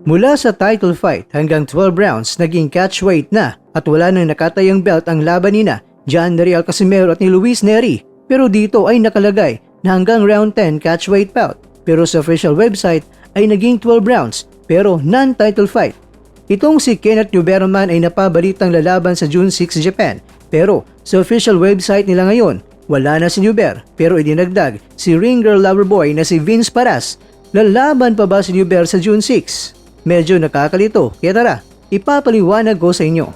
Mula sa title fight hanggang 12 rounds, naging catchweight na at wala nang nakatayang belt ang laban nina John Neri Casimero at ni Luis Neri. Pero dito ay nakalagay na hanggang round 10 catchweight bout. Pero sa official website ay naging 12 rounds pero non-title fight. Itong si Kenneth Newberman ay napabalitang lalaban sa June 6 Japan. Pero sa official website nila ngayon, wala na si Newber pero idinagdag si ring girl lover boy na si Vince Paras. Lalaban pa ba si Newber sa June 6? Medyo nakakalito, kaya tara, ipapaliwanag ko sa inyo.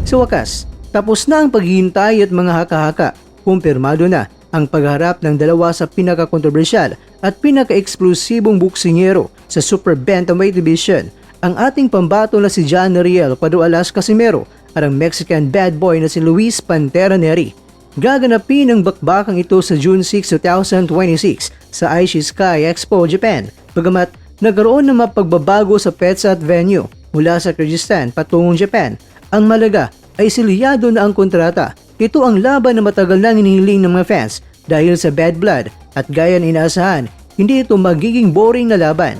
Sa wakas, tapos na ang paghihintay at mga haka-haka. Kumpirmado na ang pagharap ng dalawa sa pinaka-kontrobersyal at pinaka-eksklusibong boksingero sa Super Bantamweight Division. Ang ating pambato na si John Neriel Padualas Casimero at ang Mexican bad boy na si Luis Pantera Neri. Gaganapin ang bakbakang ito sa June 6, 2026 sa Aichi Sky Expo, Japan. Bagamat nagkaroon ng mapagbabago sa petsa at venue mula sa Kyrgyzstan patungong Japan, ang malaga ay silyado na ang kontrata. Ito ang laban na matagal nang hinihiling ng mga fans dahil sa bad blood at gaya ng inaasahan, hindi ito magiging boring na laban.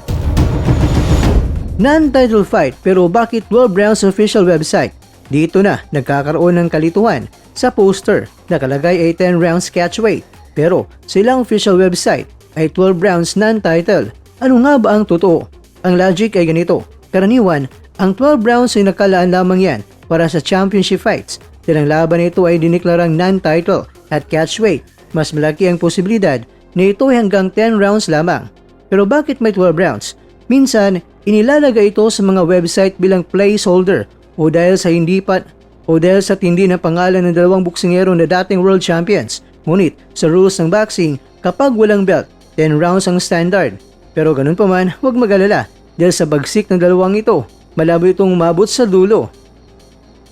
Non-title fight pero bakit 12 rounds official website? Dito na nagkakaroon ng kalituhan. Sa poster, nakalagay ay 10 rounds catchweight pero silang official website ay 12 rounds non-title. Ano nga ba ang totoo? Ang logic ay ganito. Karaniwan, ang 12 rounds ay nakalaan lamang yan para sa championship fights. Dahil ang laban nito ay diniklarang non-title at catchweight. Mas malaki ang posibilidad na ito ay hanggang 10 rounds lamang. Pero bakit may 12 rounds? Minsan, inilalagay ito sa mga website bilang placeholder o dahil sa tindi ng pangalan ng dalawang boksingero na dating world champions. Ngunit sa rules ng boxing, kapag walang belt, 10 rounds ang standard. Pero ganun pa man, huwag mag-alala dahil sa bagsik ng dalawang ito, malabo itong umabot sa dulo.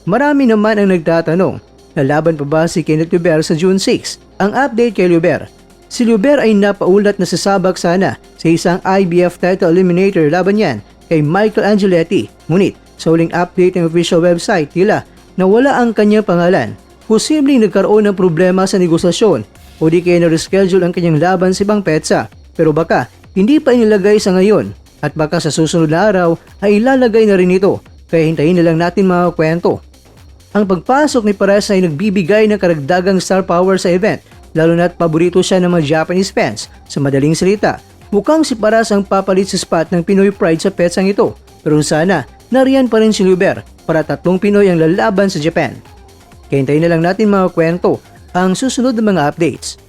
Marami naman ang nagtatanong, lalaban pa ba si Kenneth Newber sa June 6? Ang update kay Newber. Si Newber ay napaulat na sasabak sana sa isang IBF title eliminator laban yan kay Michael Angeletti. Ngunit sa huling update ng official website nila, nawala ang kanyang pangalan. Posibleng nagkaroon ng problema sa negosasyon o di kaya na-reschedule ang kanyang laban sa ibang petsa. Pero baka hindi pa inilagay sa ngayon at baka sa susunod na araw ay ilalagay na rin ito. Kaya hintayin na lang natin mga kwento. Ang pagpasok ni Paras ay nagbibigay ng karagdagang star power sa event, lalo na't paborito siya ng mga Japanese fans. Sa madaling salita, mukhang si Paras ang papalit sa spot ng Pinoy Pride sa petsang ito. Pero sana, nariyan pa rin si Newber para 3 Pinoy ang lalaban sa Japan. Kaya hintayin na lang natin mga kwento ang susunod na mga updates.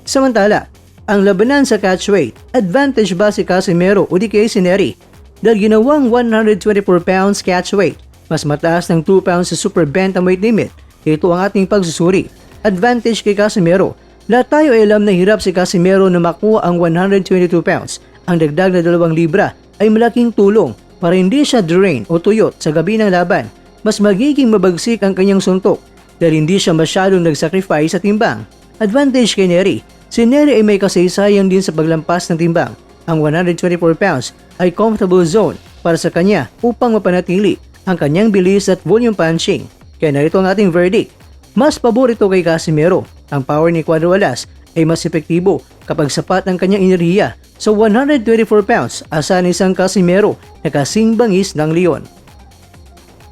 Samantala, ang labanan sa catchweight, advantage ba si Casimero o di kaya si Neri? Dahil ginawang 124 pounds catchweight, mas mataas ng 2 pounds sa super bantamweight limit. Ito ang ating pagsusuri. Advantage kay Casimero. Lahat tayo ay alam na hirap si Casimero na makuha ang 122 pounds. Ang dagdag na 2 libra ay malaking tulong para hindi siya drain o tuyot sa gabi ng laban. Mas magiging mabagsik ang kanyang suntok dahil hindi siya masyadong nagsacrifice sa timbang. Advantage kay Neri. Si Neri ay may kasaysayan din sa paglampas ng timbang. Ang 124 pounds ay comfortable zone para sa kanya upang mapanatili ang kanyang bilis at volume punching. Kaya narito ang ating verdict. Mas paborito kay Casimero. Ang power ni Padualas ay mas epektibo kapag sapat ang kanyang enerhiya. Sa 124 pounds, asahan isang Casimero na kasing bangis ng leon.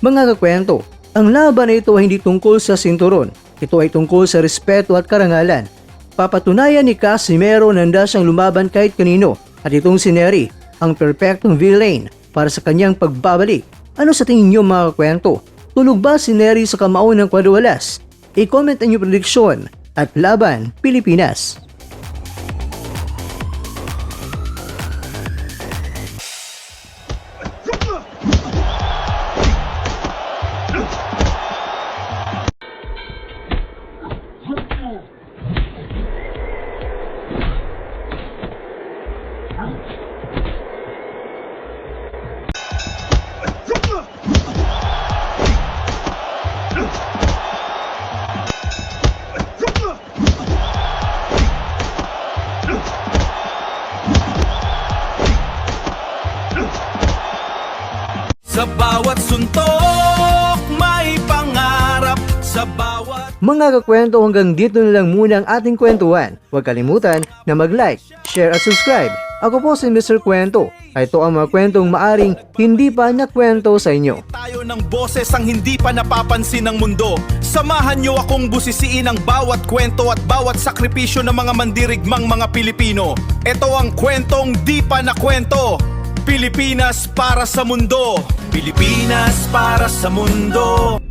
Mga kakwento, ang laban na ito ay hindi tungkol sa sinturon. Ito ay tungkol sa respeto at karangalan. Papatunayan ni Casimero na handa siyang lumaban kahit kanino at itong si Neri ang perpektong villain para sa kanyang pagbabalik. Ano sa tingin niyo mga kwento? Tulog ba si Neri sa kamao ng Padualas? I-comment ang inyong prediksyon at Laban Pilipinas! Sa bawat suntok, may pangarap. Sa bawat... Mga kakwento, hanggang dito na lang muna ang ating kwentuhan. Huwag kalimutan na mag-like, share at subscribe Ako po si Mr. Kwento. Ito ang mga kwentong maaring hindi pa nakwento sa inyo. Tayo ng boses ang hindi pa napapansin ng mundo. Samahan niyo akong busisiin ang bawat kwento at bawat sakripisyo ng mga mandirigmang mga Pilipino. Ito ang kwentong di pa nakwento. Pilipinas para sa mundo. Pilipinas para sa mundo.